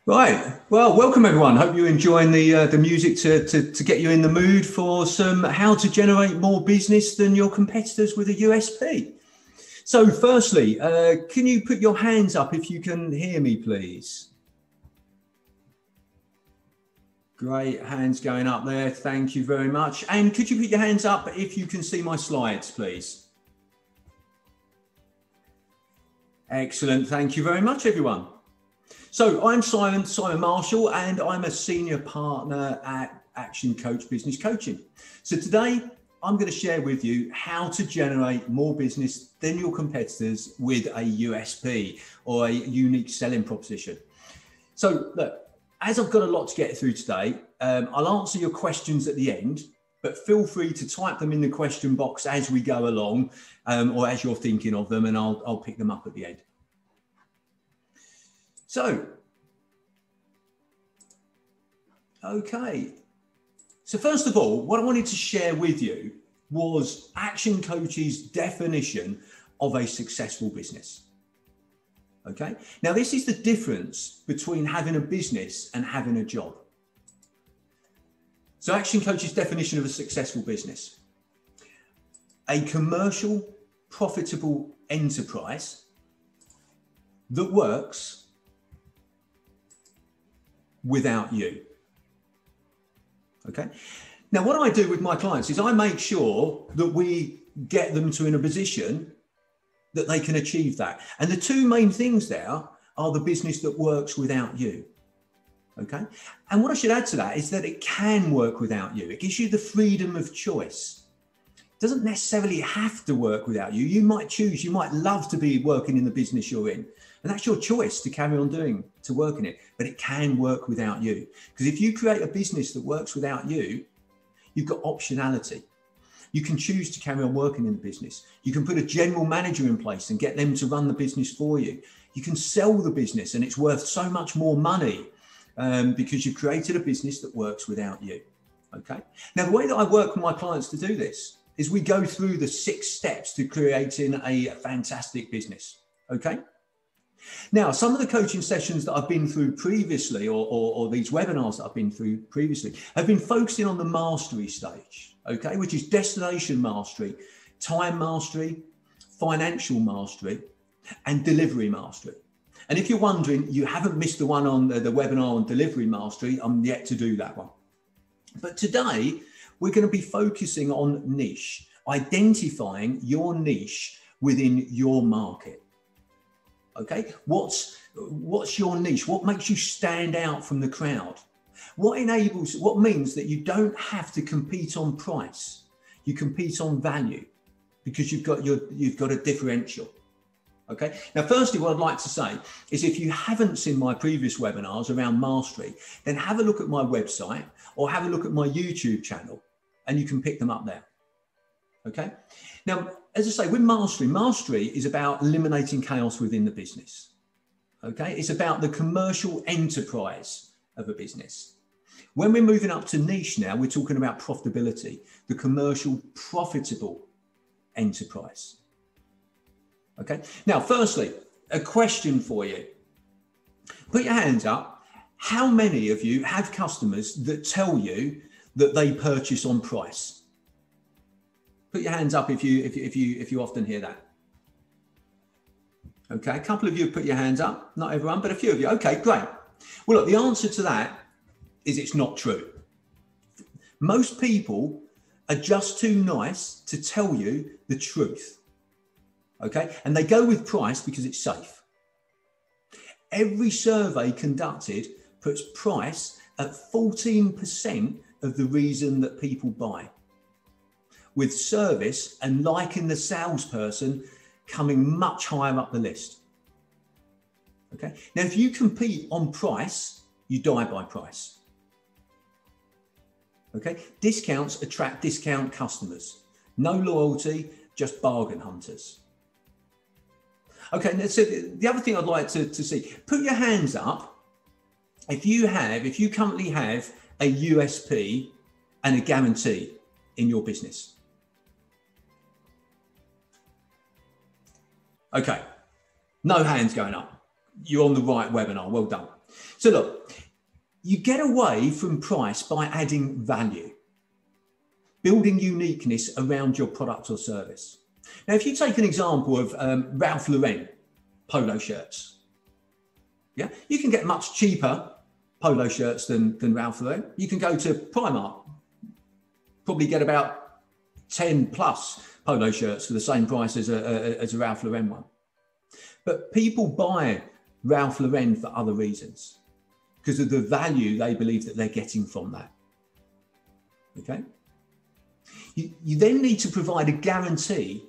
Right. Well, welcome everyone. Hope you're enjoying the music to get you in the mood for some how to generate more business than your competitors with a USP. So firstly, can you put your hands up if you can hear me, please? Great, hands going up there. Thank you very much. And could you put your hands up if you can see my slides, please? Excellent. Thank you very much, everyone. So I'm Simon Marshall, and I'm a senior partner at Action Coach Business Coaching. So today I'm going to share with you how to generate more business than your competitors with a USP or a unique selling proposition. So look, as I've got a lot to get through today, I'll answer your questions at the end, but feel free to type them in the question box as we go along or as you're thinking of them, and I'll pick them up at the end. So, okay. So first of all, what I wanted to share with you was Action Coach's definition of a successful business. Okay. Now, this is the difference between having a business and having a job. So Action Coach's definition of a successful business: a commercial, profitable enterprise that works without you. Okay. Now, what I do with my clients is I make sure that we get them to in a position that they can achieve that. And the two main things there are the business that works without you. Okay. And what I should add to that is that it can work without you. It gives you the freedom of choice. It doesn't necessarily have to work without you. You might choose, you might love to be working in the business you're in. And that's your choice to carry on doing, to work in it, but it can work without you. Because if you create a business that works without you, you've got optionality. You can choose to carry on working in the business. You can put a general manager in place and get them to run the business for you. You can sell the business and it's worth so much more money because you've created a business that works without you. Okay. Now, the way that I work with my clients to do this is we go through the 6 steps to creating a fantastic business. Okay. Now, some of the coaching sessions that I've been through previously, or these webinars that I've been through previously, have been focusing on the mastery stage, okay, which is destination mastery, time mastery, financial mastery, and delivery mastery. And if you're wondering, you haven't missed the one on the webinar on delivery mastery. I'm yet to do that one. But today, we're going to be focusing on niche, identifying your niche within your market. Okay, what's your niche? What makes you stand out from the crowd? What means that you don't have to compete on price. You compete on value because you've got a differential. Okay. Now, firstly, what I'd like to say is if you haven't seen my previous webinars around mastery, then have a look at my website or have a look at my YouTube channel and you can pick them up there. Okay. Now, as I say, with mastery is about eliminating chaos within the business. Okay. It's about the commercial enterprise of a business. When we're moving up to niche now, we're talking about profitability, the commercial profitable enterprise. Okay. Now, firstly, a question for you. Put your hands up. How many of you have customers that tell you that they purchase on price? Put your hands up if you often hear that. Okay, a couple of you have put your hands up, not everyone, but a few of you. Okay, great. Well, look, the answer to that is it's not true. Most people are just too nice to tell you the truth. Okay, and they go with price because it's safe. Every survey conducted puts price at 14% of the reason that people buy, with service and liking the salesperson coming much higher up the list. Okay. Now, if you compete on price, you die by price. Okay. Discounts attract discount customers. No loyalty, just bargain hunters. Okay. So the other thing I'd like to see, put your hands up if you currently have a USP and a guarantee in your business. Okay, no hands going up. You're on the right webinar. Well done. So look, you get away from price by adding value, building uniqueness around your product or service. Now, if you take an example of Ralph Lauren polo shirts, yeah, you can get much cheaper polo shirts than Ralph Lauren. You can go to Primark, probably get about 10 plus polo shirts for the same price as a Ralph Lauren one. But people buy Ralph Lauren for other reasons, because of the value they believe that they're getting from that. Okay. You then need to provide a guarantee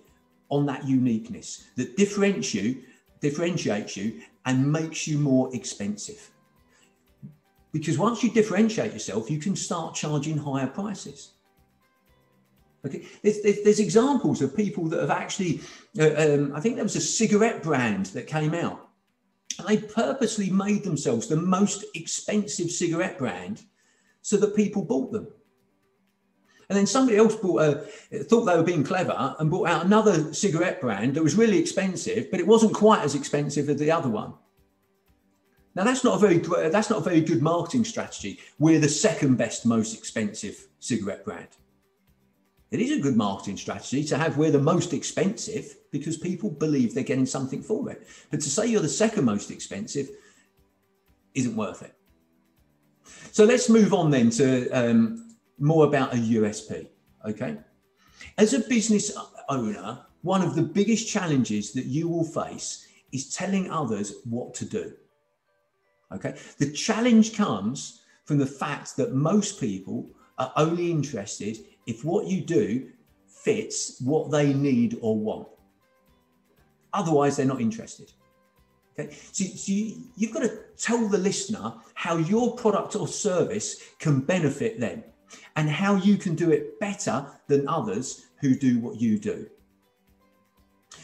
on that uniqueness that differentiates you and makes you more expensive. Because once you differentiate yourself, you can start charging higher prices. Okay, there's examples of people that have actually, I think there was a cigarette brand that came out, and they purposely made themselves the most expensive cigarette brand so that people bought them. And then somebody else thought they were being clever and brought out another cigarette brand that was really expensive, but it wasn't quite as expensive as the other one. Now that's not a very good marketing strategy. We're the second best, most expensive cigarette brand. It is a good marketing strategy to have we're the most expensive because people believe they're getting something for it. But to say you're the second most expensive isn't worth it. So let's move on then to more about a USP, okay? As a business owner, one of the biggest challenges that you will face is telling others what to do, okay? The challenge comes from the fact that most people are only interested if what you do fits what they need or want. Otherwise, they're not interested. Okay? So you've got to tell the listener how your product or service can benefit them and how you can do it better than others who do what you do.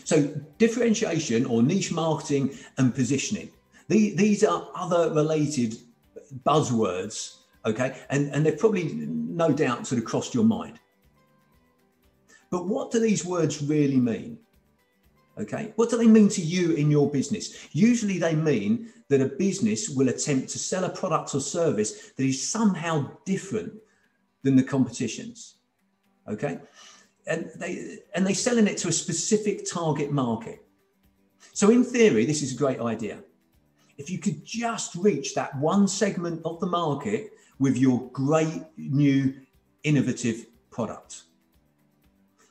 So differentiation or niche marketing and positioning. These are other related buzzwords, okay? And they've probably no doubt sort of crossed your mind. But what do these words really mean? Okay, what do they mean to you in your business? Usually they mean that a business will attempt to sell a product or service that is somehow different than the competition's. Okay, and they're selling it to a specific target market. So in theory, this is a great idea. If you could just reach that one segment of the market with your great new innovative product.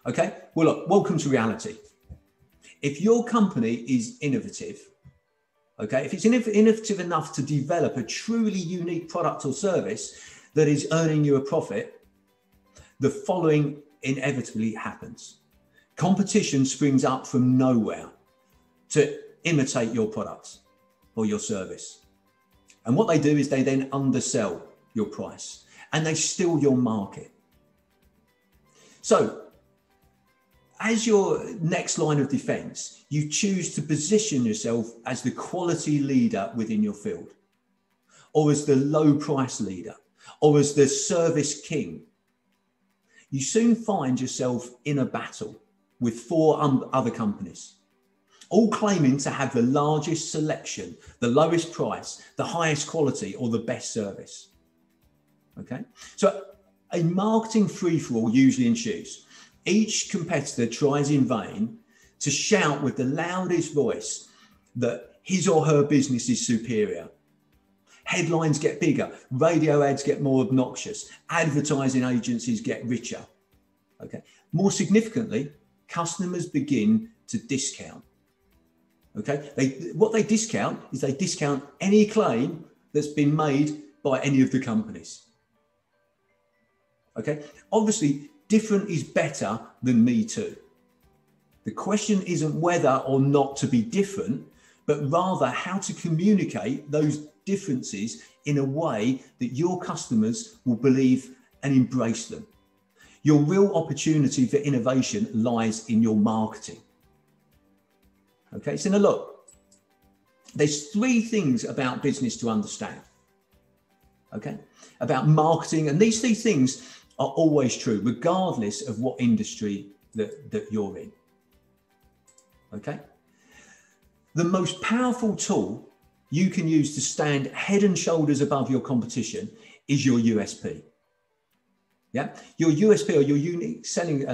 Okay, well look, welcome to reality. If your company is innovative, okay, if it's innovative enough to develop a truly unique product or service that is earning you a profit, the following inevitably happens. Competition springs up from nowhere to imitate your product or your service. And what they do is they then undersell your price and they steal your market. So, as your next line of defense, you choose to position yourself as the quality leader within your field, or as the low price leader, or as the service king. You soon find yourself in a battle with 4 other companies, all claiming to have the largest selection, the lowest price, the highest quality, or the best service. Okay, so a marketing free-for-all usually ensues. Each competitor tries in vain to shout with the loudest voice that his or her business is superior. Headlines get bigger, radio ads get more obnoxious, advertising agencies get richer. Okay. More significantly, customers begin to discount. Okay. What they discount is they discount any claim that's been made by any of the companies. Okay. Obviously, different is better than me too. The question isn't whether or not to be different, but rather how to communicate those differences in a way that your customers will believe and embrace them. Your real opportunity for innovation lies in your marketing. Okay, so now look, there's 3 things about business to understand. Okay, about marketing, and these 3 things are always true, regardless of what industry that you're in. Okay? The most powerful tool you can use to stand head and shoulders above your competition is your USP. Yeah, your USP, or your unique selling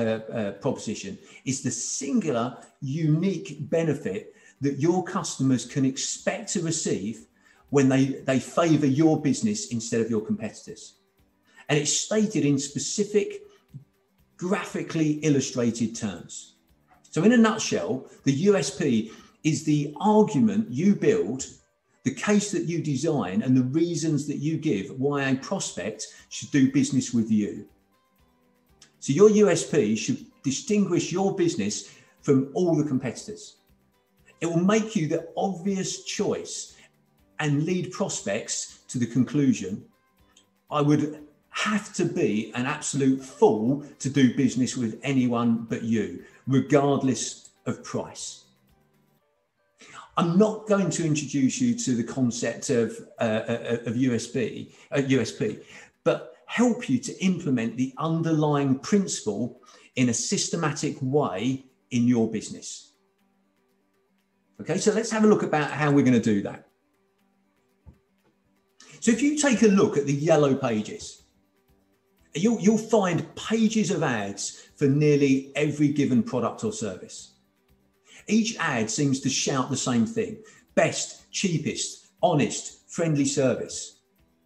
proposition, is the singular, unique benefit that your customers can expect to receive when they favor your business instead of your competitors. And it's stated in specific, graphically illustrated terms. So in a nutshell, the USP is the argument you build, the case that you design, and the reasons that you give why a prospect should do business with you. So your USP should distinguish your business from all the competitors. It will make you the obvious choice and lead prospects to the conclusion, I would have to be an absolute fool to do business with anyone but you, regardless of price. I'm not going to introduce you to the concept of USP, but help you to implement the underlying principle in a systematic way in your business. Okay, so let's have a look about how we're going to do that. So if you take a look at the yellow pages, you'll find pages of ads for nearly every given product or service. Each ad seems to shout the same thing: best, cheapest, honest, friendly service.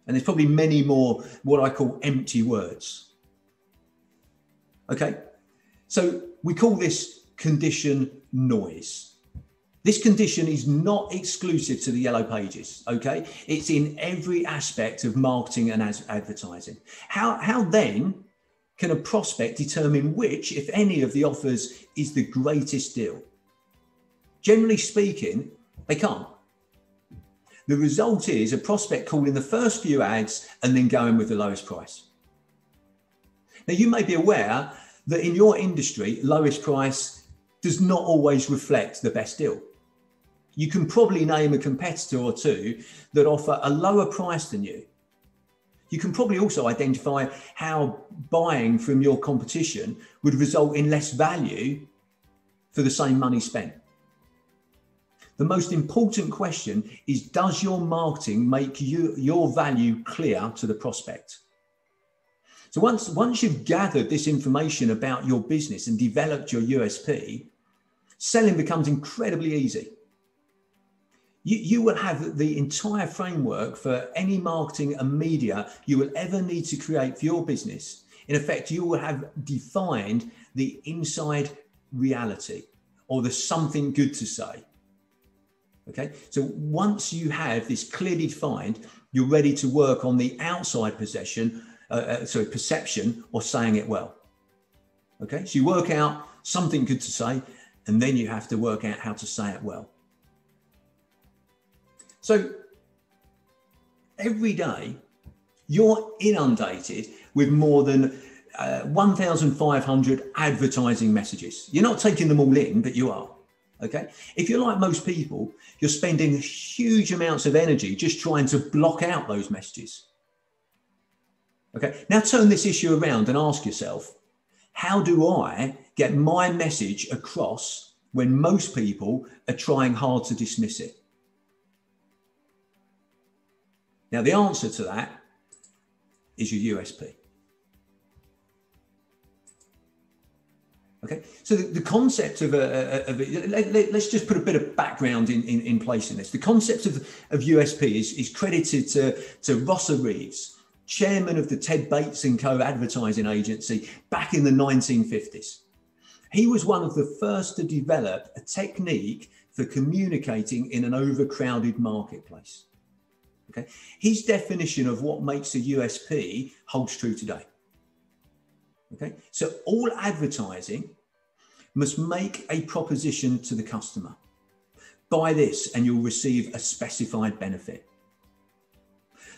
And there's probably many more what I call empty words. Okay, so we call this condition noise. This condition is not exclusive to the yellow pages, okay? It's in every aspect of marketing and advertising. How then can a prospect determine which, if any, of the offers is the greatest deal? Generally speaking, they can't. The result is a prospect calling the first few ads and then going with the lowest price. Now, you may be aware that in your industry, lowest price does not always reflect the best deal. You can probably name a competitor or two that offer a lower price than you. You can probably also identify how buying from your competition would result in less value for the same money spent. The most important question is, does your marketing make your value clear to the prospect? So once you've gathered this information about your business and developed your USP, selling becomes incredibly easy. You will have the entire framework for any marketing and media you will ever need to create for your business. In effect, you will have defined the inside reality, or the something good to say. Okay, so once you have this clearly defined, you're ready to work on the outside perception or saying it well. Okay, so you work out something good to say, and then you have to work out how to say it well. So every day you're inundated with more than 1,500 advertising messages. You're not taking them all in, but you are. Okay. If you're like most people, you're spending huge amounts of energy just trying to block out those messages. Okay. Now turn this issue around and ask yourself, how do I get my message across when most people are trying hard to dismiss it? Now, the answer to that is your USP. Okay, so the concept of let's just put a bit of background in place in this. The concept of USP is credited to Rosser Reeves, chairman of the Ted Bates & Co. advertising agency back in the 1950s. He was one of the first to develop a technique for communicating in an overcrowded marketplace. Okay, his definition of what makes a USP holds true today. Okay, so all advertising must make a proposition to the customer. Buy this and you'll receive a specified benefit.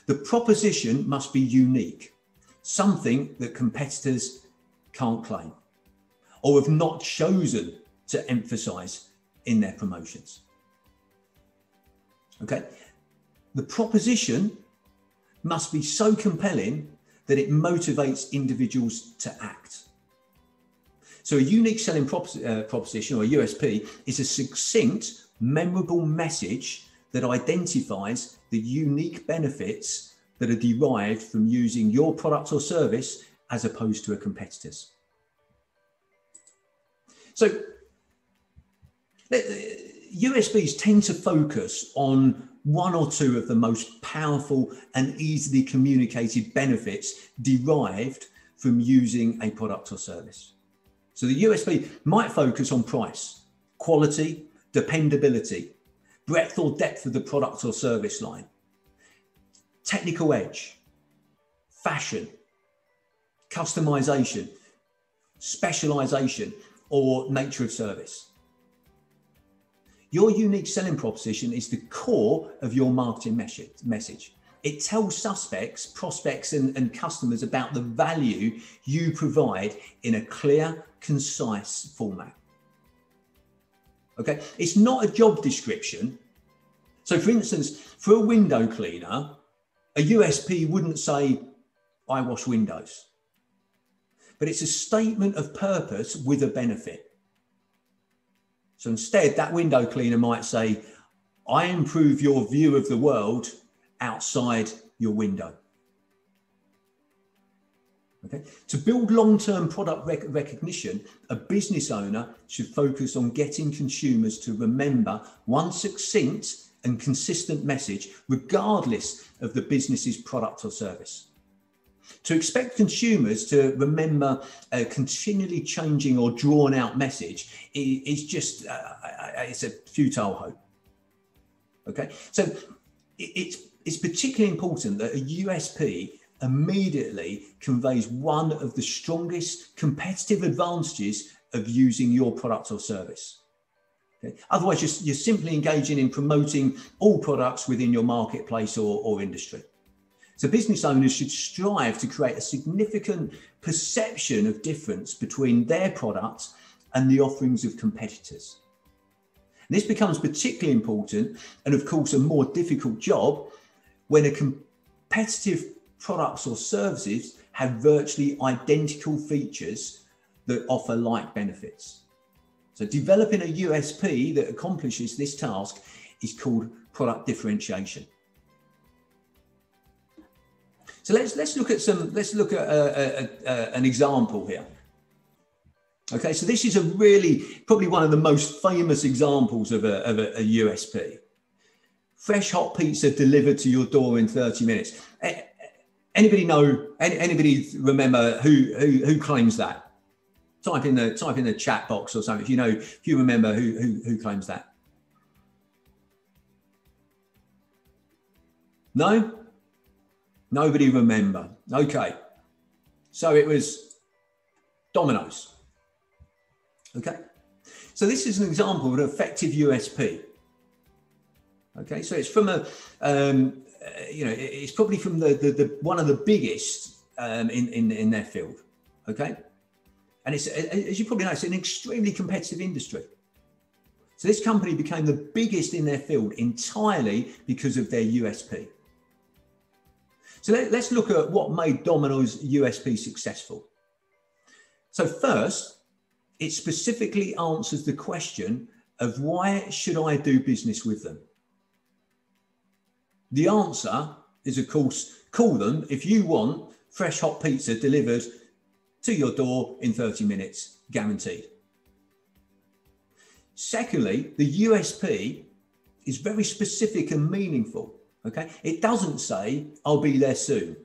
The proposition must be unique, something that competitors can't claim or have not chosen to emphasize in their promotions. Okay, the proposition must be so compelling that it motivates individuals to act. So a unique selling proposition, or a USP, is a succinct, memorable message that identifies the unique benefits that are derived from using your product or service as opposed to a competitor's. So USPs tend to focus on one or two of the most powerful and easily communicated benefits derived from using a product or service. So the USP might focus on price, quality, dependability, breadth or depth of the product or service line, technical edge, fashion, customization, specialization, or nature of service. Your unique selling proposition is the core of your marketing message. It tells suspects, prospects, and customers about the value you provide in a clear, concise format. Okay, it's not a job description. So for instance, for a window cleaner, a USP wouldn't say, I wash windows. But it's a statement of purpose with a benefit. So instead, that window cleaner might say, I improve your view of the world outside your window. Okay. To build long-term product recognition, a business owner should focus on getting consumers to remember one succinct and consistent message, regardless of the business's product or service. To expect consumers to remember a continually changing or drawn out message is just, it's a futile hope. Okay, so it's particularly important that a USP immediately conveys one of the strongest competitive advantages of using your product or service. Okay? Otherwise, you're simply engaging in promoting all products within your marketplace or industry. So business owners should strive to create a significant perception of difference between their products and the offerings of competitors. And this becomes particularly important, and of course a more difficult job, when a competitive products or services have virtually identical features that offer like benefits. So developing a USP that accomplishes this task is called product differentiation. So let's look at an example here. Okay, so this is probably one of the most famous examples of a USP. Fresh hot pizza delivered to your door in 30 minutes. Anybody remember who claims that? Type in the chat box or something if you remember who claims that. No? Nobody remember. Okay. So it was Domino's. Okay. So this is an example of an effective USP. Okay. So it's from it's probably from the one of the biggest in their field. Okay. And it's, as you probably know, it's an extremely competitive industry. So this company became the biggest in their field entirely because of their USP. So let's look at what made Domino's USP successful. So first, it specifically answers the question of why should I do business with them? The answer is, of course, call them if you want fresh hot pizza delivered to your door in 30 minutes, guaranteed. Secondly, the USP is very specific and meaningful. Okay, it doesn't say I'll be there soon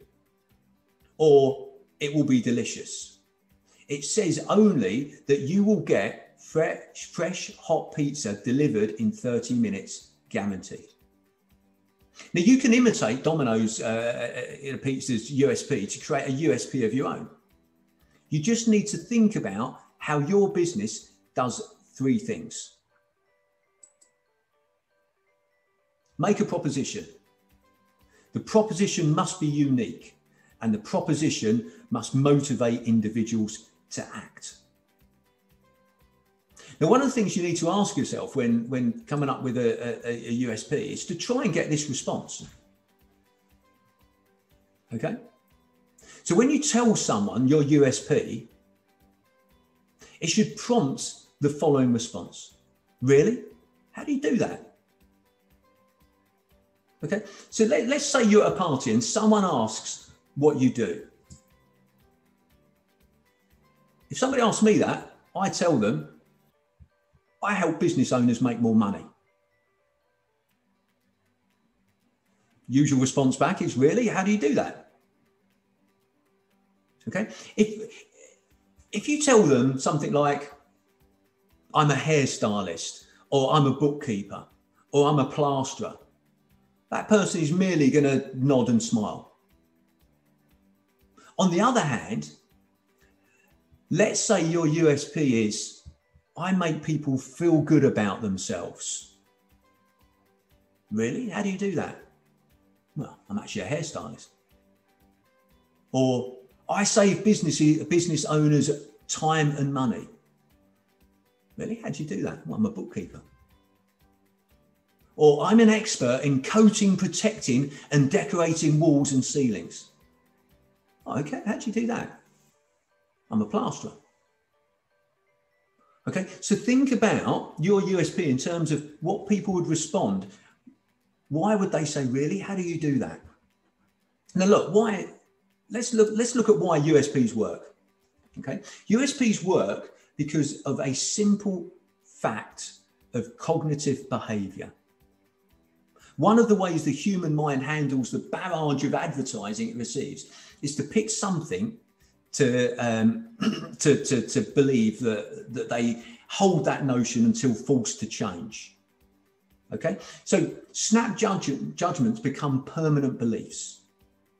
or it will be delicious. It says only that you will get fresh hot pizza delivered in 30 minutes, guaranteed. Now you can imitate Domino's Pizza's USP to create a USP of your own. You just need to think about how your business does three things. Make a proposition. The proposition must be unique, and the proposition must motivate individuals to act. Now, one of the things you need to ask yourself when coming up with a USP is to try and get this response. Okay? So when you tell someone your USP, it should prompt the following response. Really? How do you do that? Okay, so let's say you're at a party and someone asks what you do. If somebody asks me that, I tell them, I help business owners make more money. Usual response back is, really? How do you do that? Okay, if you tell them something like, I'm a hairstylist, or I'm a bookkeeper, or I'm a plasterer, that person is merely going to nod and smile. On the other hand, let's say your USP is, I make people feel good about themselves. Really? How do you do that? Well, I'm actually a hairstylist. Or I save business owners time and money. Really? How do you do that? Well, I'm a bookkeeper. Or I'm an expert in coating, protecting, and decorating walls and ceilings. Oh, okay, how do you do that? I'm a plasterer. Okay, so think about your USP in terms of what people would respond. Why would they say, really? How do you do that? Now look, why? Let's look at why USPs work. Okay, USPs work because of a simple fact of cognitive behavior. One of the ways the human mind handles the barrage of advertising it receives is to pick something to believe that they hold that notion until forced to change. Okay, so snap judgments become permanent beliefs.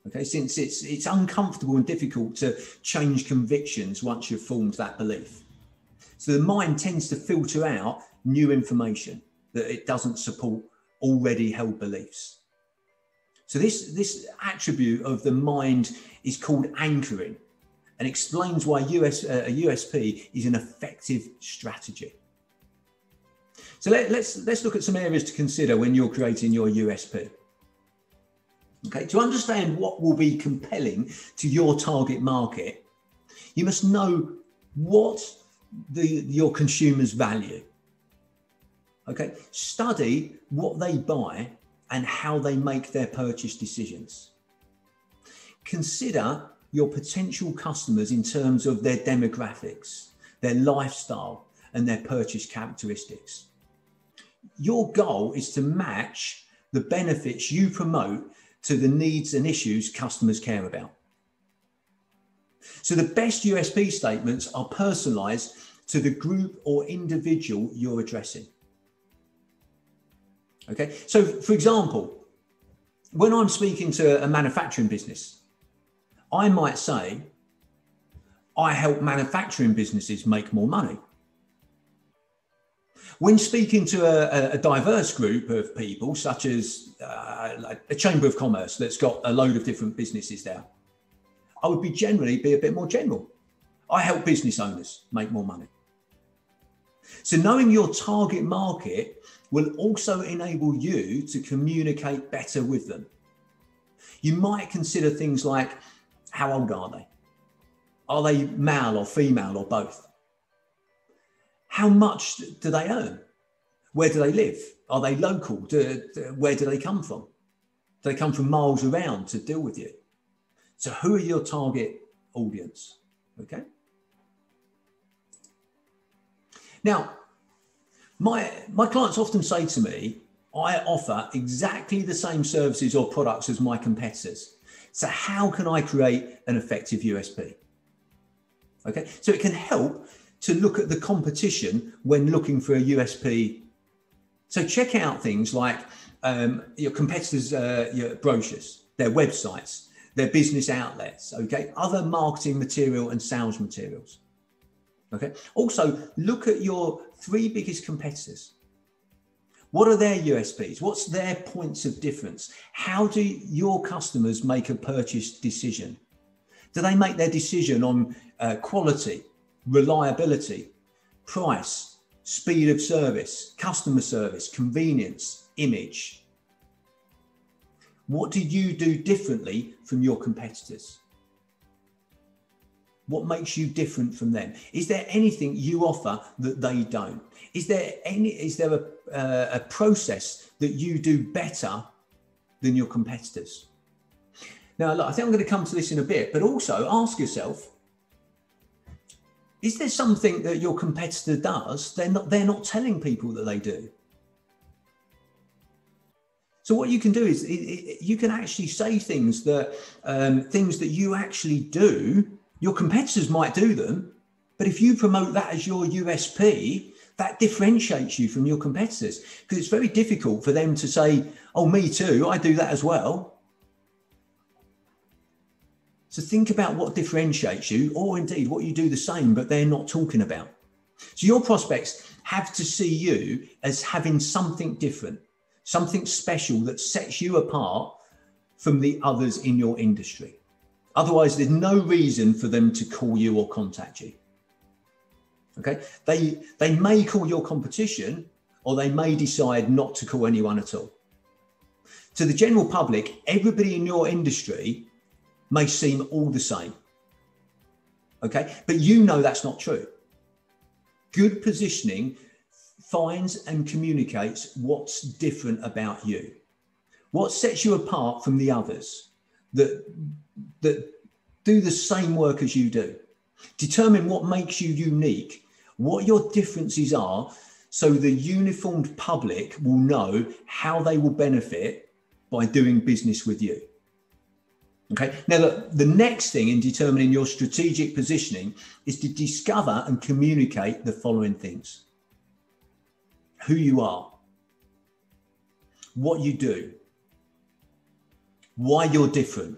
Okay, since it's uncomfortable and difficult to change convictions once you've formed that belief. So the mind tends to filter out new information that it doesn't support already held beliefs. So this attribute of the mind is called anchoring, and explains why a USP is an effective strategy. So let's look at some areas to consider when you're creating your USP. Okay, to understand what will be compelling to your target market, you must know what your consumers value. Okay, study what they buy and how they make their purchase decisions. Consider your potential customers in terms of their demographics, their lifestyle, and their purchase characteristics. Your goal is to match the benefits you promote to the needs and issues customers care about. So the best USP statements are personalized to the group or individual you're addressing. Okay, so for example, when I'm speaking to a manufacturing business, I might say, I help manufacturing businesses make more money. When speaking to a diverse group of people, such as a chamber of commerce that's got a load of different businesses there, I would generally be a bit more general. I help business owners make more money. So knowing your target market will also enable you to communicate better with them. You might consider things like, how old are they? Are they male or female or both? How much do they earn? Where do they live? Are they local? Where do they come from? Do they come from miles around to deal with you? So who are your target audience? Okay. Now, my clients often say to me, I offer exactly the same services or products as my competitors. So how can I create an effective USP? Okay, so it can help to look at the competition when looking for a USP. So check out things like your competitors' your brochures, their websites, their business outlets, okay, other marketing material and sales materials. Okay, also look at your 3 biggest competitors. What are their USPs? What's their points of difference? How do your customers make a purchase decision? Do they make their decision on quality, reliability, price, speed of service, customer service, convenience, image? What do you do differently from your competitors? What makes you different from them? Is there anything you offer that they don't? Is there a process that you do better than your competitors. Now, look, I think I'm going to come to this in a bit, but also ask yourself, is there something that your competitor does they're not telling people that they do? So what you can do is you can actually say things that you actually do. Your competitors might do them, but if you promote that as your USP, that differentiates you from your competitors, because it's very difficult for them to say, oh, me too, I do that as well. So think about what differentiates you, or indeed what you do the same, but they're not talking about. So your prospects have to see you as having something different, something special that sets you apart from the others in your industry. Otherwise, there's no reason for them to call you or contact you. Okay, they may call your competition, or they may decide not to call anyone at all. To the general public, everybody in your industry may seem all the same. Okay, but you know that's not true. Good positioning finds and communicates what's different about you, what sets you apart from the others that do the same work as you do. Determine what makes you unique, what your differences are, so the uniformed public will know how they will benefit by doing business with you. Okay. Now, the next thing in determining your strategic positioning is to discover and communicate the following things: who you are, what you do, why you're different,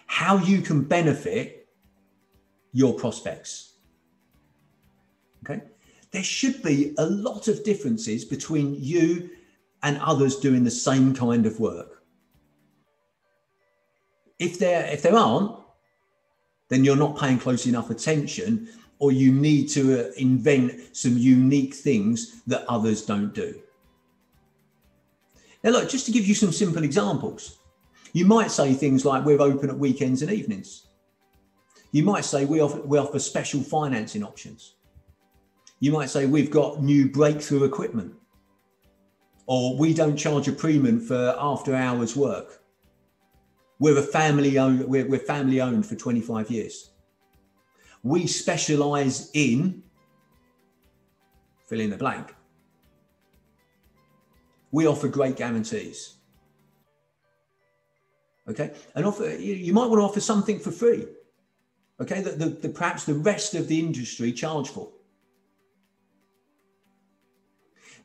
how you can benefit your prospects. Okay. There should be a lot of differences between you and others doing the same kind of work. If there aren't, then you're not paying close enough attention, or you need to invent some unique things that others don't do. Now, look, just to give you some simple examples, you might say things like, we're open at weekends and evenings. You might say we offer special financing options. You might say we've got new breakthrough equipment, or we don't charge a premium for after hours work. We're family owned for 25 years. We specialize in fill in the blank. We offer great guarantees. Okay, and you might want to offer something for free. Okay, that perhaps the rest of the industry charge for.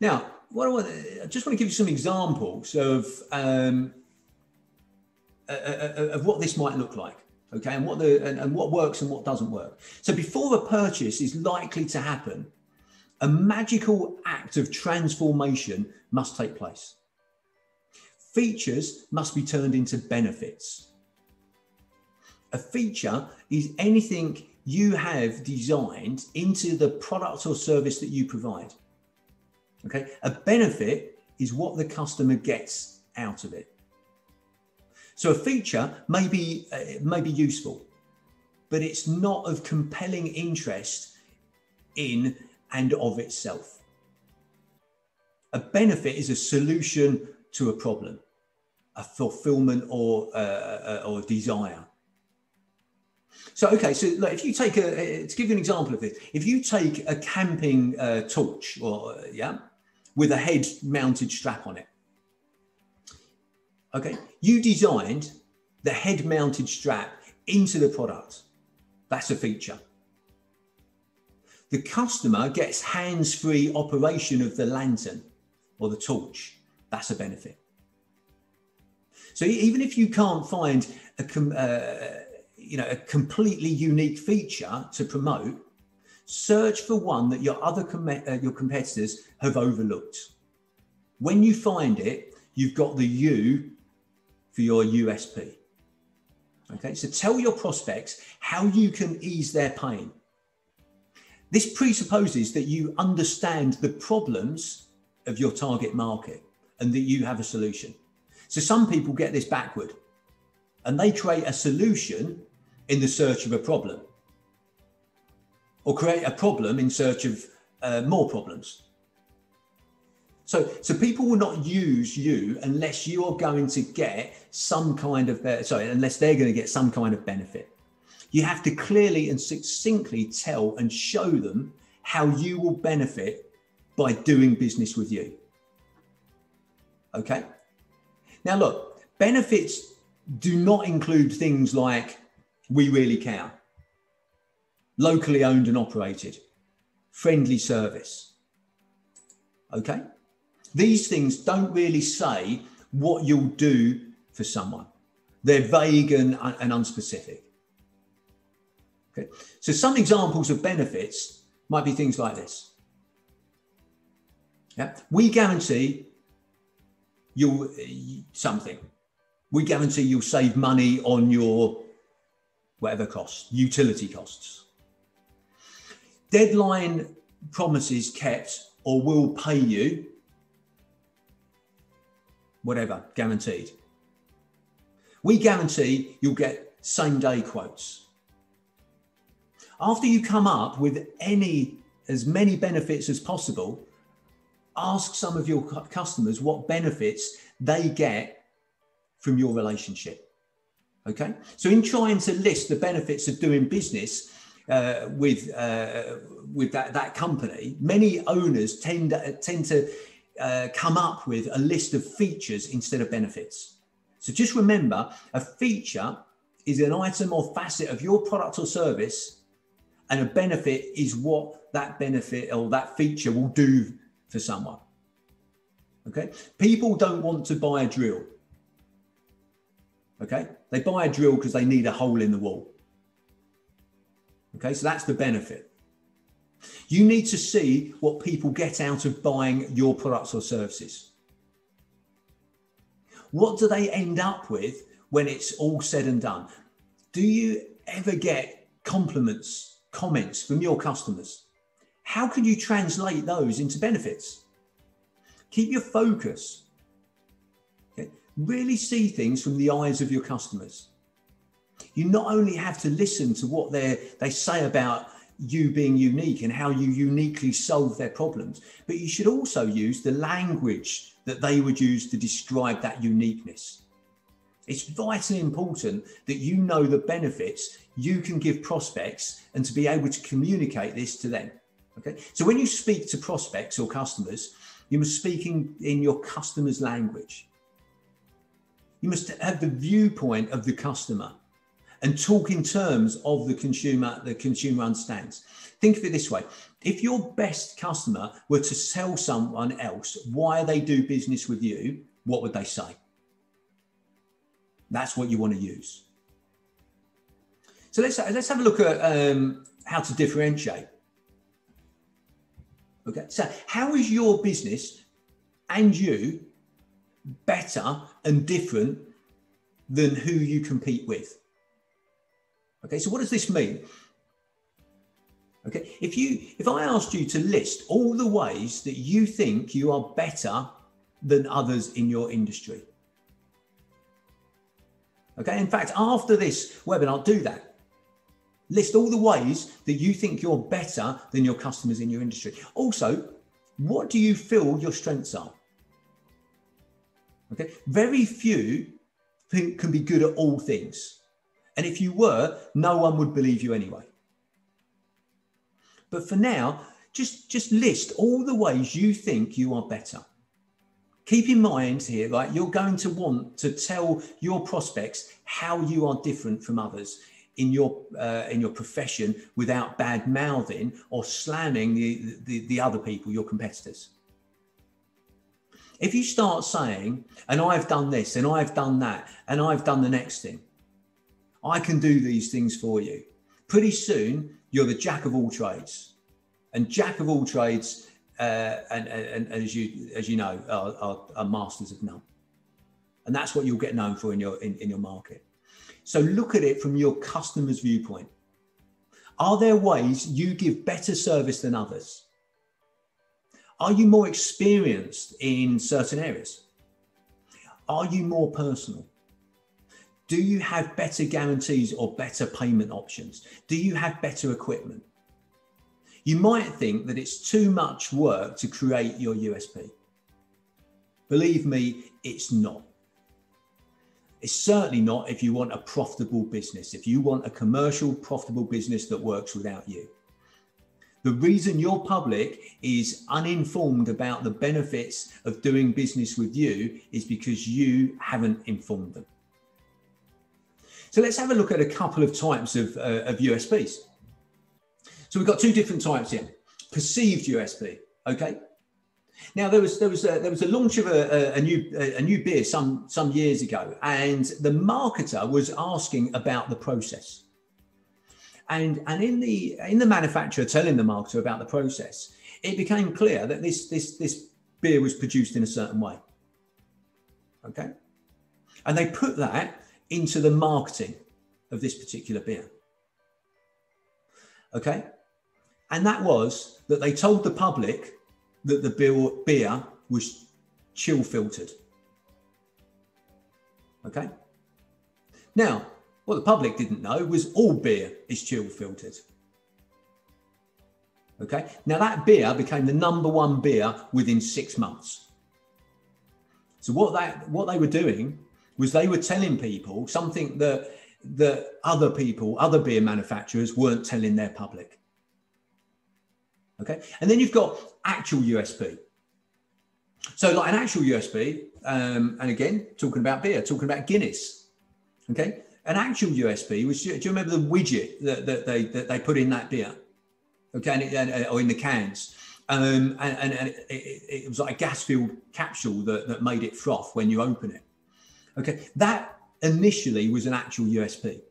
Now, I just want to give you some examples of what this might look like, okay, and what works and what doesn't work. So before a purchase is likely to happen, a magical act of transformation must take place. Features must be turned into benefits. A feature is anything you have designed into the product or service that you provide. Okay, a benefit is what the customer gets out of it. So a feature may be useful, but it's not of compelling interest in and of itself. A benefit is a solution to a problem, a fulfillment or desire. So, okay, so look, if you take to give you an example of this, if you take a camping torch, with a head mounted strap on it. Okay, you designed the head mounted strap into the product. That's a feature. The customer gets hands-free operation of the lantern or the torch. That's a benefit. So even if you can't find a completely unique feature to promote, search for one that your competitors have overlooked. When you find it, you've got the U for your USP. Okay, so tell your prospects how you can ease their pain. This presupposes that you understand the problems of your target market and that you have a solution. So some people get this backward and they create a solution in the search of a problem, or create a problem in search of more problems. So people will not use you unless you are going to get some kind of, unless they're going to get some kind of benefit. You have to clearly and succinctly tell and show them how you will benefit by doing business with you. Okay. Now look, benefits do not include things like we really care, locally owned and operated, friendly service. Okay. These things don't really say what you'll do for someone. They're vague and unspecific. Okay. So some examples of benefits might be things like this. Yeah. We guarantee you'll something. We guarantee you'll save money on your whatever costs, utility costs. Deadline promises kept, or will pay you whatever, guaranteed. We guarantee you'll get same day quotes. After you come up with as many benefits as possible, ask some of your customers what benefits they get from your relationship. Okay. So in trying to list the benefits of doing business with that company, many owners tend to come up with a list of features instead of benefits. So just remember, a feature is an item or facet of your product or service, and a benefit is what that benefit or that feature will do for someone. Okay. People don't want to buy a drill. Okay. They buy a drill because they need a hole in the wall. Okay. So that's the benefit. You need to see what people get out of buying your products or services. What do they end up with when it's all said and done? Do you ever get compliments, comments from your customers? How can you translate those into benefits? Keep your focus. Okay? Really see things from the eyes of your customers. You not only have to listen to what they say about you being unique and how you uniquely solve their problems, but you should also use the language that they would use to describe that uniqueness. It's vitally important that you know the benefits you can give prospects and to be able to communicate this to them. Okay. So when you speak to prospects or customers, you must speak in your customer's language. You must have the viewpoint of the customer and talk in terms of the consumer understands. Think of it this way. If your best customer were to tell someone else why they do business with you, what would they say? That's what you want to use. So let's have a look at how to differentiate. Okay, so how is your business and you better and different than who you compete with? Okay, so what does this mean? Okay, if I asked you to list all the ways that you think you are better than others in your industry. Okay, in fact, after this webinar, do that. List all the ways that you think you're better than your customers in your industry. Also, what do you feel your strengths are? Okay, very few can be good at all things. And if you were, no one would believe you anyway. But for now, just list all the ways you think you are better. Keep in mind here, like, you're going to want to tell your prospects how you are different from others in your profession without bad mouthing or slamming the other people, your competitors. If you start saying, and I've done this, and I've done that, and I've done the next thing, I can do these things for you, pretty soon you're the jack of all trades. And jack of all trades, and as you know, are masters of none. And that's what you'll get known for in your market. So look at it from your customer's viewpoint. Are there ways you give better service than others? Are you more experienced in certain areas? Are you more personal? Do you have better guarantees or better payment options? Do you have better equipment? You might think that it's too much work to create your USP. Believe me, it's not. It's certainly not if you want a profitable business, if you want a commercial, profitable business that works without you. The reason your public is uninformed about the benefits of doing business with you is because you haven't informed them. So let's have a look at a couple of types of USPs. So we've got two different types here. Perceived USP, okay? Now there was a launch of a new beer some years ago, and the marketer was asking about the process. And in the manufacturer telling the marketer about the process, it became clear that this beer was produced in a certain way. Okay, and they put that into the marketing of this particular beer. Okay, and that was that they told the public that the beer was chill filtered. Okay. Now, what the public didn't know was all beer is chill filtered. Okay. Now that beer became the number 1 beer within 6 months. So what they were doing was they were telling people something that other beer manufacturers weren't telling their public. Okay, and then you've got actual USP. So like an actual USP, and again, talking about beer, talking about Guinness. Okay, an actual USP was, do you remember the widget that they put in that beer? Okay, or in the cans, and it was like a gas-filled capsule that made it froth when you open it. Okay, that initially was an actual USP.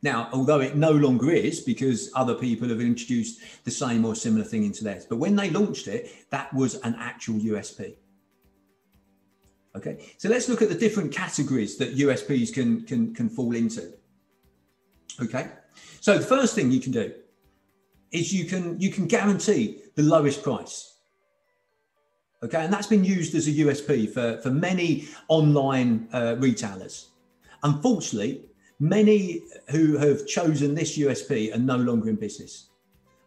Now, although it no longer is, because other people have introduced the same or similar thing into theirs, but when they launched it, that was an actual USP. Okay, so let's look at the different categories that USPs can fall into. Okay, so the first thing you can do is you can guarantee the lowest price. Okay, and that's been used as a USP for many online retailers. Unfortunately, many who have chosen this USP are no longer in business.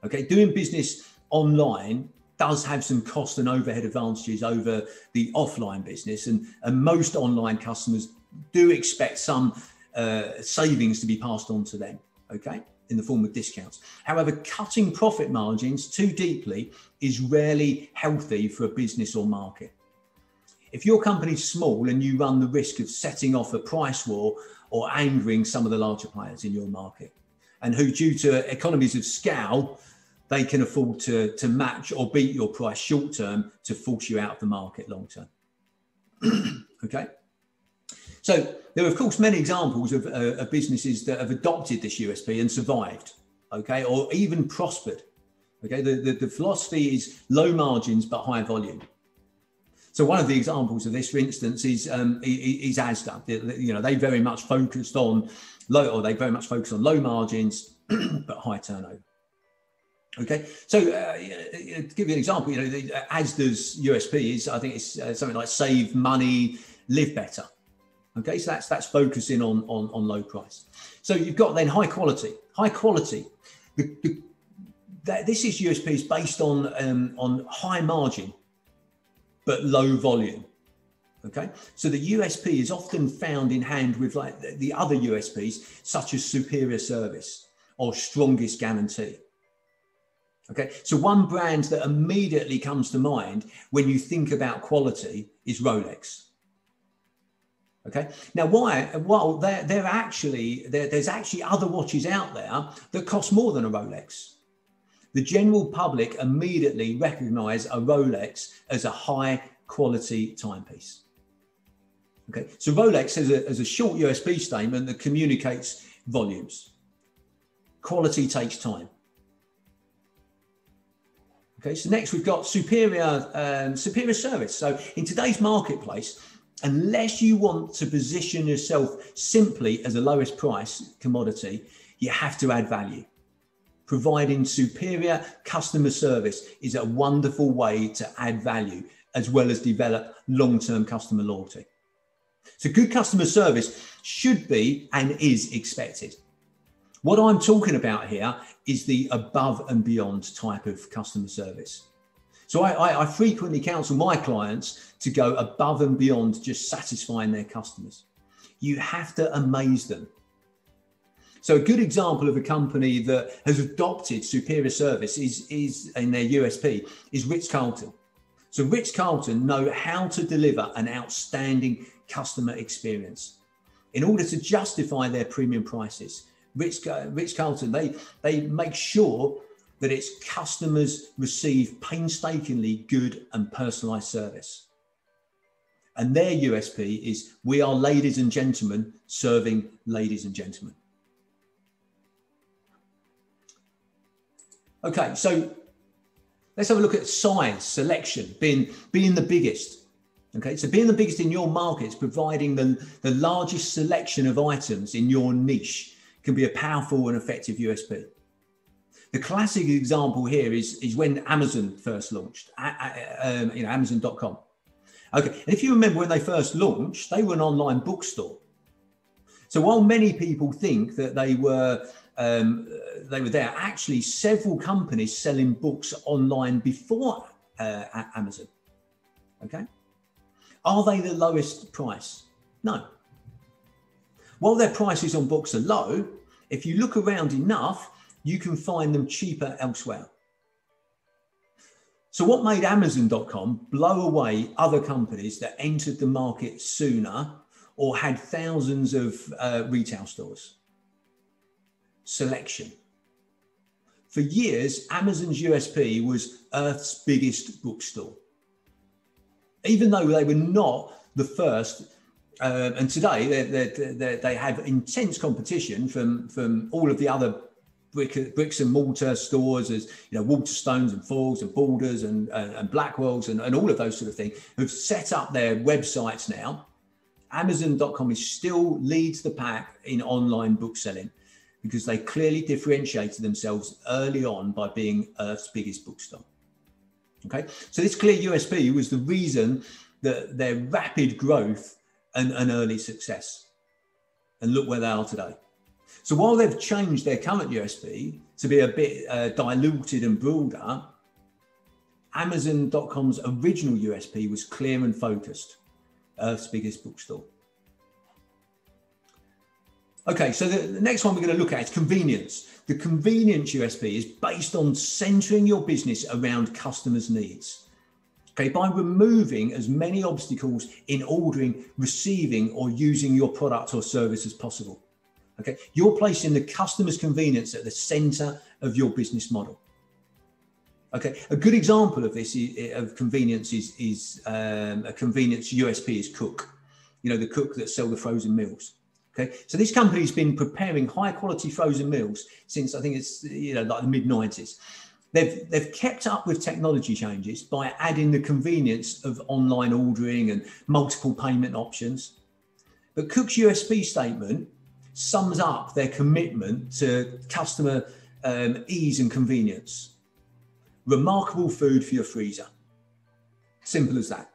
Okay, doing business online does have some cost and overhead advantages over the offline business, and most online customers do expect some savings to be passed on to them, okay, in the form of discounts. However, cutting profit margins too deeply is rarely healthy for a business or market. If your company's small and you run the risk of setting off a price war or angering some of the larger players in your market, and who, due to economies of scale, they can afford to match or beat your price short term to force you out of the market long term. Okay. So there are, of course, many examples of businesses that have adopted this USP and survived, okay, or even prospered. Okay, the philosophy is low margins but high volume. So one of the examples of this, for instance, is Asda. You know, they very much focused on low margins but high turnover. Okay, so to give you an example, you know, Asda's USP is, I think it's something like save money, live better. Okay, so that's focusing on low price. So you've got then high quality. High quality. This is USPs based on high margin but low volume. Okay, so the USP is often found in hand with like the other USPs, such as superior service or strongest guarantee. Okay, so one brand that immediately comes to mind when you think about quality is Rolex. Okay, now why? Well, there's actually other watches out there that cost more than a Rolex. The general public immediately recognize a Rolex as a high quality timepiece. Okay, so Rolex has a short USP statement that communicates volumes. Quality takes time. Okay, so next we've got superior service. So in today's marketplace, unless you want to position yourself simply as a lowest price commodity, you have to add value. Providing superior customer service is a wonderful way to add value, as well as develop long-term customer loyalty. So good customer service should be and is expected. What I'm talking about here is the above and beyond type of customer service. So I frequently counsel my clients to go above and beyond just satisfying their customers. You have to amaze them. So a good example of a company that has adopted superior service is in their USP is Ritz-Carlton. So Ritz-Carlton know how to deliver an outstanding customer experience. In order to justify their premium prices, Ritz-Carlton, they make sure that its customers receive painstakingly good and personalized service. And their USP is, we are ladies and gentlemen serving ladies and gentlemen. Okay, so let's have a look at size, selection, being the biggest. Okay, so being the biggest in your markets, providing the largest selection of items in your niche can be a powerful and effective USP. The classic example here is when Amazon first launched, Amazon.com. Okay, and if you remember when they first launched, they were an online bookstore. So while many people think that they were there, actually several companies selling books online before Amazon. Okay, are they the lowest price? No. While their prices on books are low, if you look around enough, you can find them cheaper elsewhere. So what made Amazon.com blow away other companies that entered the market sooner or had thousands of retail stores? Selection. For years, Amazon's USP was Earth's biggest bookstore. Even though they were not the first, and today they have intense competition from all of the other bricks and mortar stores, as Waterstones and Forbes and Borders and Blackwells and all of those sort of things, who've set up their websites now. Amazon.com still leads the pack in online book selling because they clearly differentiated themselves early on by being Earth's biggest bookstore. Okay, so this clear USP was the reason that their rapid growth and early success. And look where they are today. So while they've changed their current USP to be a bit diluted and broader, Amazon.com's original USP was clear and focused, Earth's biggest bookstore. Okay, so the next one we're going to look at is convenience. The convenience USP is based on centering your business around customers' needs. Okay, by removing as many obstacles in ordering, receiving, or using your product or service as possible. Okay, you're placing the customer's convenience at the center of your business model. Okay, a good example of this of convenience is a convenience USP is Cook. The Cook that sell the frozen meals. Okay, so this company's been preparing high quality frozen meals since I think it's like the mid-90s. They've kept up with technology changes by adding the convenience of online ordering and multiple payment options. But Cook's USP statement sums up their commitment to customer ease and convenience. Remarkable food for your freezer. Simple as that.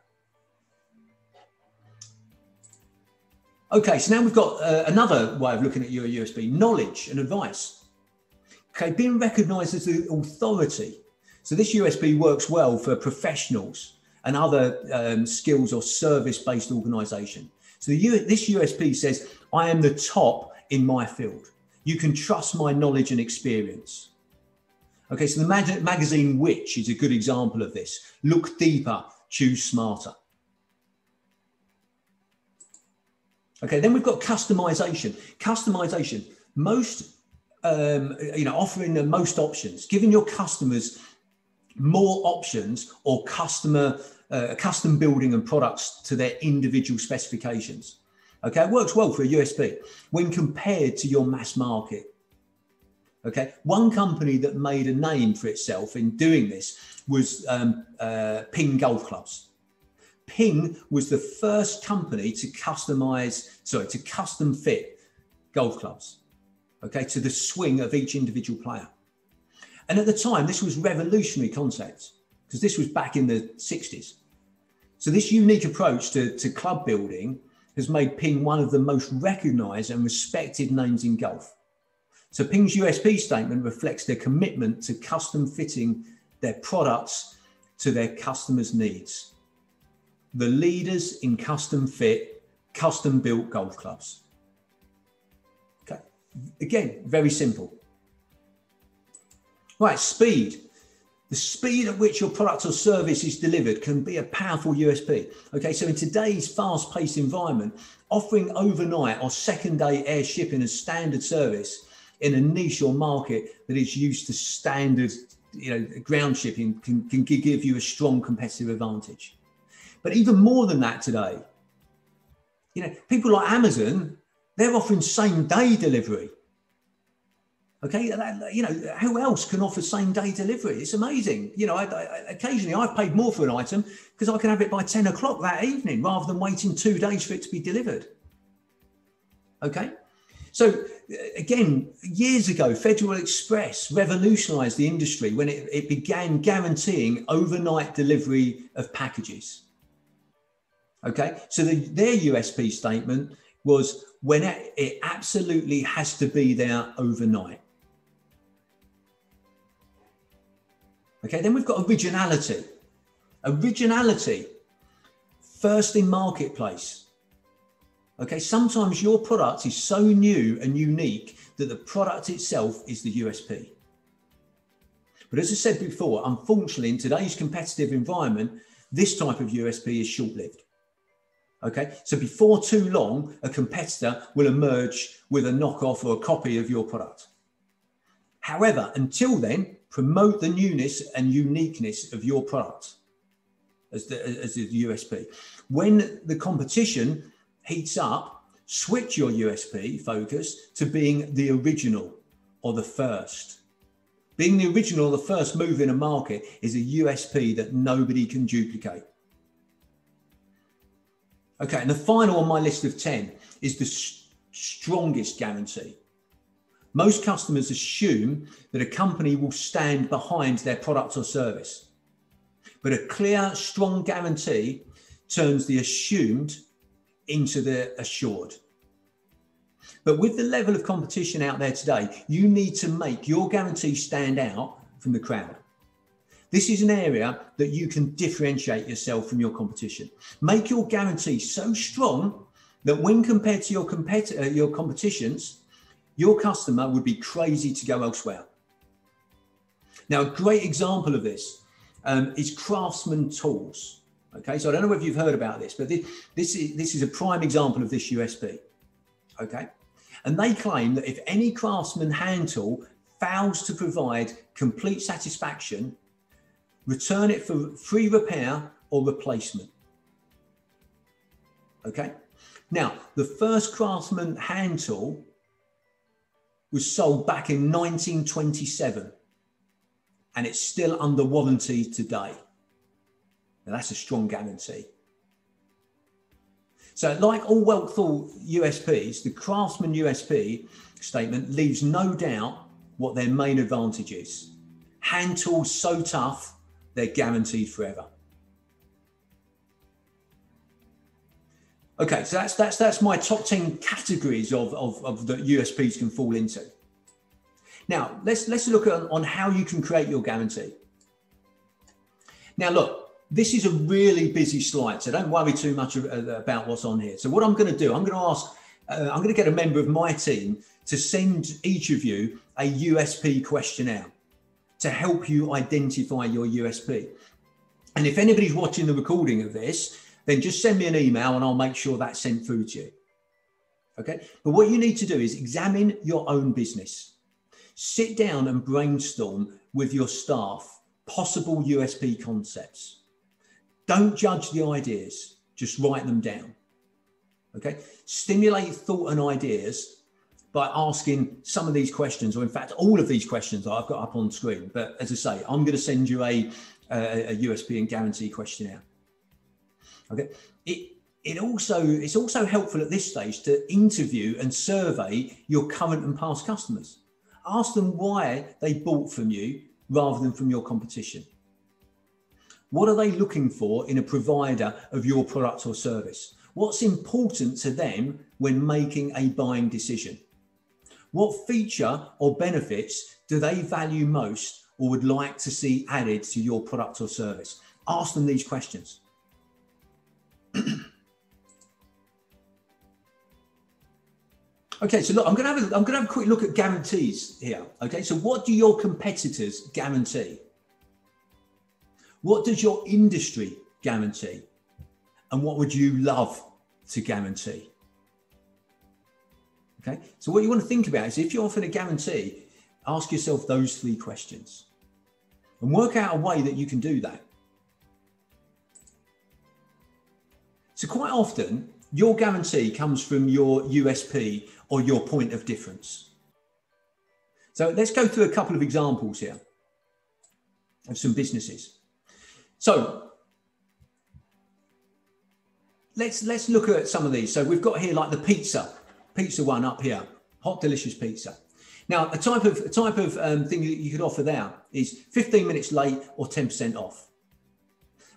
Okay, so now we've got another way of looking at your USP, knowledge and advice. Okay, being recognized as the authority. So this USP works well for professionals and other skills or service-based organization. So this USP says, I am the top in my field. You can trust my knowledge and experience. Okay, so the magazine Which is a good example of this. Look deeper, choose smarter. Okay, then we've got customization. Customization, offering the most options, giving your customers more options or custom building and products to their individual specifications. Okay, it works well for a USP when compared to your mass market. Okay, one company that made a name for itself in doing this was Ping Golf Clubs. Ping was the first company to custom fit golf clubs, okay, to the swing of each individual player. And at the time, this was revolutionary concept because this was back in the 60s. So this unique approach to club building has made Ping one of the most recognized and respected names in golf. So Ping's USP statement reflects their commitment to custom fitting their products to their customers' needs. The leaders in custom fit, custom built golf clubs. Okay, again, very simple. Right, speed. The speed at which your product or service is delivered can be a powerful USP. Okay, so in today's fast-paced environment, offering overnight or second-day air shipping as standard service in a niche or market that is used to standard, ground shipping can give you a strong competitive advantage. But even more than that today, people like Amazon, they're offering same-day delivery. Okay, who else can offer same-day delivery? It's amazing. Occasionally I've paid more for an item because I can have it by 10 o'clock that evening rather than waiting 2 days for it to be delivered. Okay, so again, years ago, Federal Express revolutionized the industry when it began guaranteeing overnight delivery of packages. Okay, so their USP statement was when it absolutely has to be there overnight. Okay, then we've got originality. Originality, first in marketplace. Okay, sometimes your product is so new and unique that the product itself is the USP. But as I said before, unfortunately, in today's competitive environment, this type of USP is short-lived. Okay, so before too long, a competitor will emerge with a knockoff or a copy of your product. However, until then, promote the newness and uniqueness of your product as the USP. When the competition heats up, switch your USP focus to being the original or the first. Being the original or the first move in a market is a USP that nobody can duplicate. Okay, and the final on my list of 10 is the strongest guarantee. Most customers assume that a company will stand behind their product or service, but a clear, strong guarantee turns the assumed into the assured. But with the level of competition out there today, you need to make your guarantee stand out from the crowd. This is an area that you can differentiate yourself from your competition. Make your guarantee so strong that when compared to your competitions, your customer would be crazy to go elsewhere. Now, a great example of this is Craftsman Tools. Okay, so I don't know if you've heard about this, but this is a prime example of this USP. Okay, and they claim that if any Craftsman hand tool fails to provide complete satisfaction, return it for free repair or replacement. Okay, now the first Craftsman hand tool was sold back in 1927 and it's still under warranty today. Now that's a strong guarantee. So like all well-thought USPs, the Craftsman USP statement leaves no doubt what their main advantage is. Hand tools so tough, they're guaranteed forever. Okay, so that's my top 10 categories of the USPs can fall into. Now, let's look on how you can create your guarantee. Now, look, this is a really busy slide, so don't worry too much about what's on here. So what I'm going to do, I'm going to get a member of my team to send each of you a USP questionnaire to help you identify your USP. And if anybody's watching the recording of this, then just send me an email and I'll make sure that's sent through to you. Okay, but what you need to do is examine your own business. Sit down and brainstorm with your staff possible USP concepts. Don't judge the ideas, just write them down. Okay, stimulate thought and ideas by asking some of these questions, or in fact, all of these questions that I've got up on screen. But as I say, I'm going to send you a USP and guarantee questionnaire. Okay, it's also helpful at this stage to interview and survey your current and past customers. Ask them why they bought from you rather than from your competition. What are they looking for in a provider of your product or service? What's important to them when making a buying decision? What feature or benefits do they value most or would like to see added to your product or service? Ask them these questions. Okay, so look, I'm going to have a quick look at guarantees here. Okay, so what do your competitors guarantee? What does your industry guarantee? And what would you love to guarantee? Okay, so what you want to think about is, if you're offering a guarantee, ask yourself those 3 questions and work out a way that you can do that. So quite often, your guarantee comes from your USP or your point of difference. So let's go through a couple of examples here of some businesses. So let's look at some of these. So we've got here like the pizza one up here, hot delicious pizza. Now a type of thing that you could offer there is 15 minutes late or 10% off.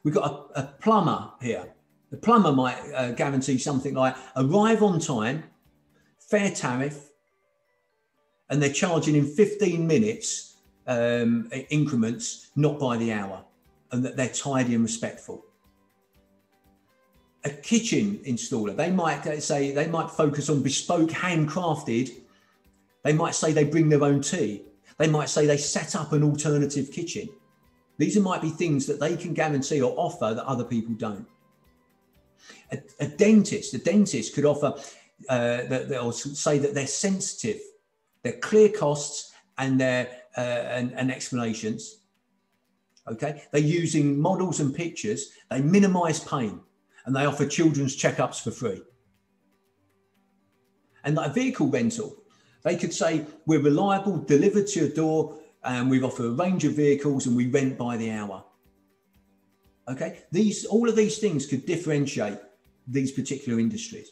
We've got a plumber here. The plumber might guarantee something like arrive on time, fair tariff, and they're charging in 15 minutes increments, not by the hour, and that they're tidy and respectful. A kitchen installer, they might focus on bespoke, handcrafted. They might say they bring their own tea. They might say they set up an alternative kitchen. These might be things that they can guarantee or offer that other people don't. A dentist could offer or say that they're sensitive, they're clear costs and and explanations. Okay, they're using models and pictures. They minimize pain, and they offer children's checkups for free. And like a vehicle rental, they could say we're reliable, delivered to your door, and we offer a range of vehicles, and we rent by the hour. Okay, all of these things could differentiate these particular industries.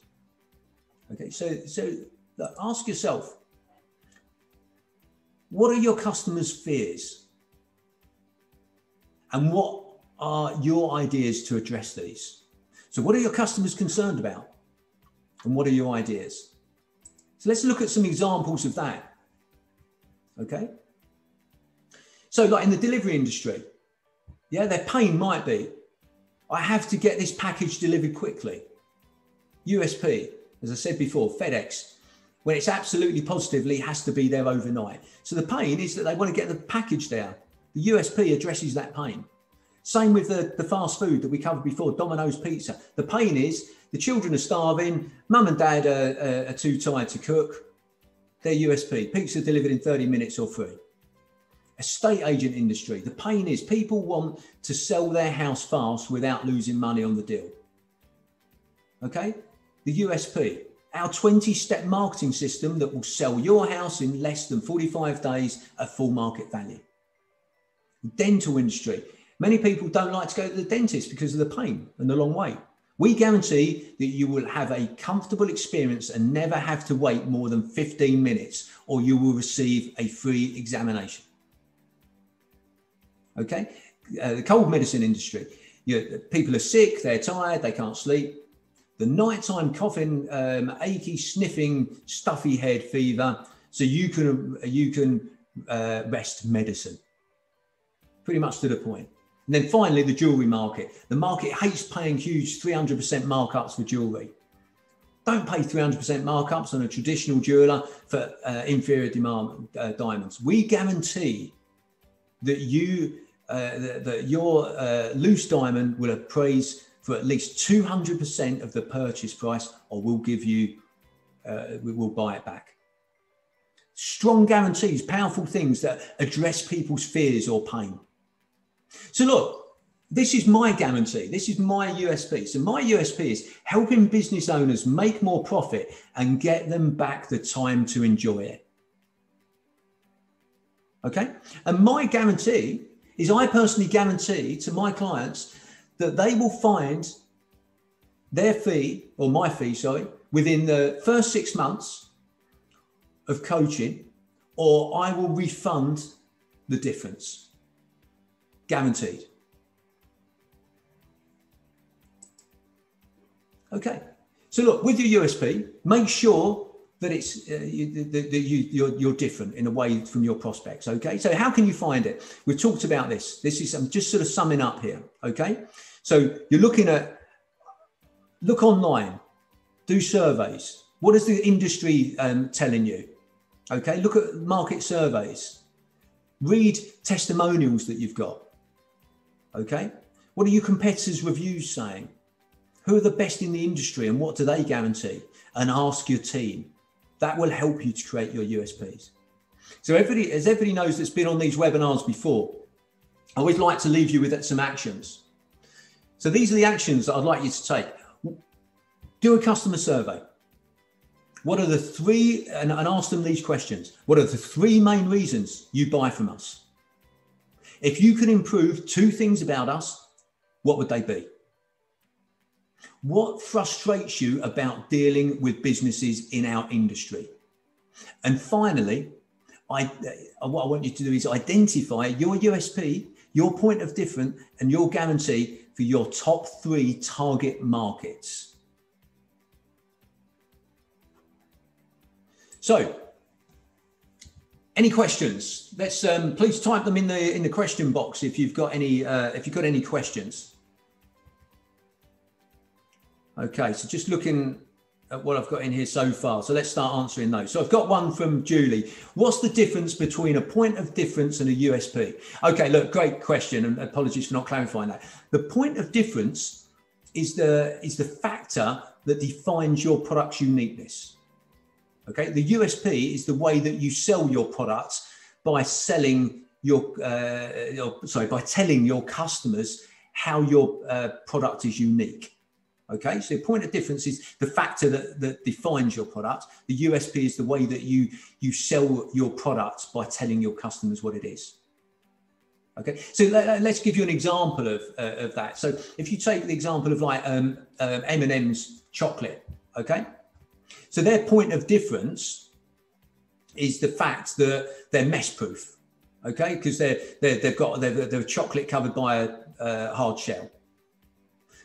Okay, so look, ask yourself, what are your customers' fears? And what are your ideas to address these? So what are your customers concerned about? And what are your ideas? So let's look at some examples of that. Okay. So like in the delivery industry, yeah, their pain might be, I have to get this package delivered quickly. USP, as I said before, FedEx, when it's absolutely positively has to be there overnight. So the pain is that they want to get the package there. The USP addresses that pain. Same with the fast food that we covered before, Domino's Pizza. The pain is the children are starving, mum and dad are too tired to cook. Their USP, pizza delivered in 30 minutes or free. Estate agent industry, the pain is people want to sell their house fast without losing money on the deal. Okay, the USP, our 20-step marketing system that will sell your house in less than 45 days at full market value. Dental industry, many people don't like to go to the dentist because of the pain and the long wait. We guarantee that you will have a comfortable experience and never have to wait more than 15 minutes, or you will receive a free examination. Okay, the cold medicine industry, people are sick, they're tired, they can't sleep. The nighttime coughing, achy, sniffing, stuffy head fever, so you can rest medicine. Pretty much to the point. And then finally, the jewelry market. The market hates paying huge 300% markups for jewelry. Don't pay 300% markups on a traditional jeweler for inferior diamonds. We guarantee that your loose diamond will appraise for at least 200% of the purchase price, or we'll give you, we'll buy it back. Strong guarantees, powerful things that address people's fears or pain. So look, this is my guarantee. This is my USP. So my USP is helping business owners make more profit and get them back the time to enjoy it. Okay. And my guarantee is I personally guarantee to my clients that they will find their fee, or my fee, sorry, within the first 6 months of coaching, or I will refund the difference. Guaranteed. Okay. So look, with your USP, make sure that it's you're different in a way from your prospects. Okay, so how can you find it? We've talked about this. This is, I'm just sort of summing up here. Okay, so you're looking at, look online, do surveys. What is the industry telling you? Okay, look at market surveys, read testimonials that you've got. Okay, what are your competitors' reviews saying? Who are the best in the industry and what do they guarantee? And ask your team. That will help you to create your USPs. So everybody, as everybody knows that's been on these webinars before, I always like to leave you with some actions. So these are the actions that I'd like you to take. Do a customer survey. What are the three, and ask them these questions. What are the three main reasons you buy from us? If you could improve two things about us, what would they be? What frustrates you about dealing with businesses in our industry? And finally, what I want you to do is identify your USP, your point of difference, and your guarantee for your top three target markets. So, any questions? Let's please type them in the question box if you've got any questions. Okay, so just looking at what I've got in here so far. So let's start answering those. So I've got one from Julie. What's the difference between a point of difference and a USP? Okay, look, great question, and apologies for not clarifying that. The point of difference is the factor that defines your product's uniqueness. Okay, the USP is the way that you sell your products by selling by telling your customers how your product is unique. Okay, so the point of difference is the factor that defines your product. The USP is the way that you sell your product by telling your customers what it is. Okay, so let's give you an example of that. So if you take the example of like M&M's chocolate, okay, so their point of difference is the fact that they're mess proof, okay, because they're chocolate covered by a hard shell.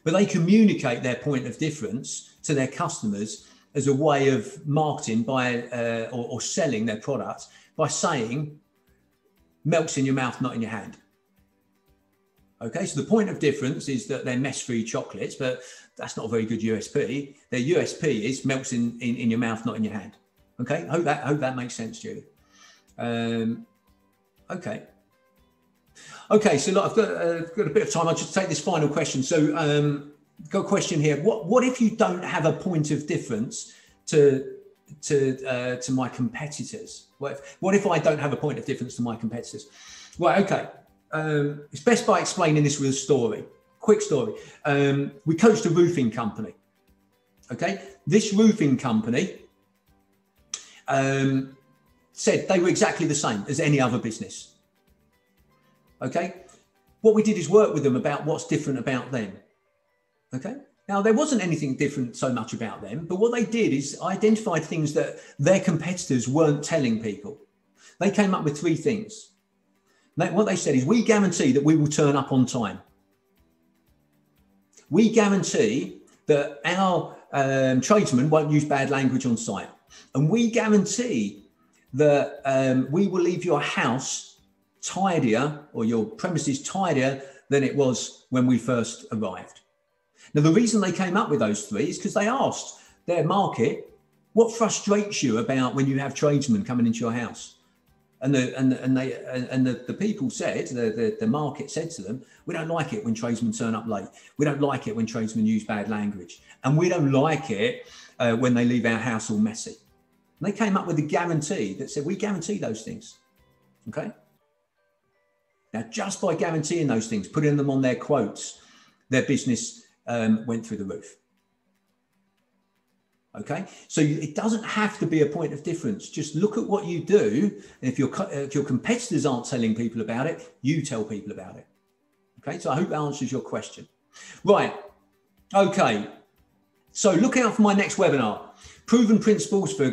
But they communicate their point of difference to their customers as a way of marketing or selling their products by saying, melts in your mouth, not in your hand. Okay, so the point of difference is that they're mess-free chocolates, but that's not a very good USP. Their USP is melts in your mouth, not in your hand. Okay, I hope that makes sense, Julie. Okay. Okay, so look, I've got a bit of time. I'll just take this final question. So, got a question here. What if you don't have a point of difference to my competitors? What if I don't have a point of difference to my competitors? Well, okay. It's best by explaining this with a story. Quick story. We coached a roofing company. Okay, this roofing company said they were exactly the same as any other business. Okay, what we did is work with them about what's different about them. Okay, now there wasn't anything different so much about them, but what they did is identified things that their competitors weren't telling people. They came up with three things. What they said is, we guarantee that we will turn up on time. We guarantee that our tradesmen won't use bad language on site. And we guarantee that we will leave your house tidier, or your premises tidier than it was when we first arrived. Now, the reason they came up with those three is because they asked their market, what frustrates you about when you have tradesmen coming into your house? And the people said, the market said to them, we don't like it when tradesmen turn up late. We don't like it when tradesmen use bad language. And we don't like it when they leave our house all messy. And they came up with a guarantee that said, we guarantee those things. Okay. Now, just by guaranteeing those things, putting them on their quotes, their business went through the roof. Okay, so it doesn't have to be a point of difference. Just look at what you do. And if your competitors aren't telling people about it, you tell people about it. Okay, so I hope that answers your question. Right, okay. So look out for my next webinar, Proven Principles for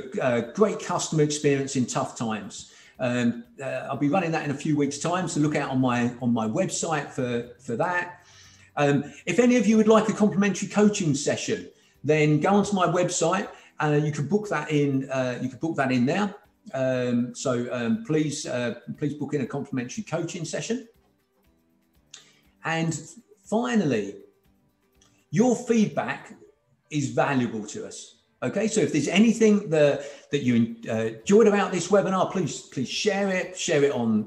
Great Customer Experience in Tough Times. I'll be running that in a few weeks' time, so look out on my website for that. If any of you would like a complimentary coaching session, then go onto my website You can book that in. You can book that in there. Please book in a complimentary coaching session. And finally, your feedback is valuable to us. Okay, so if there's anything that you enjoyed about this webinar, please share it on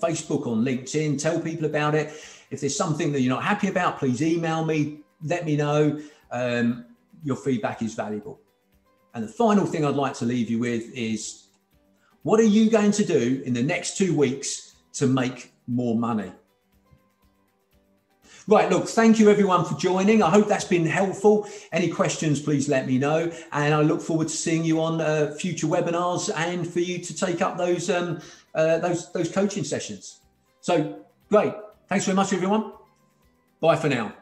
Facebook, on LinkedIn, tell people about it. If there's something that you're not happy about, please email me, let me know. Your feedback is valuable. And the final thing I'd like to leave you with is, what are you going to do in the next 2 weeks to make more money? Right, look, thank you everyone for joining. I hope that's been helpful. Any questions, please let me know. And I look forward to seeing you on future webinars and for you to take up those coaching sessions. So great. Thanks very much, everyone. Bye for now.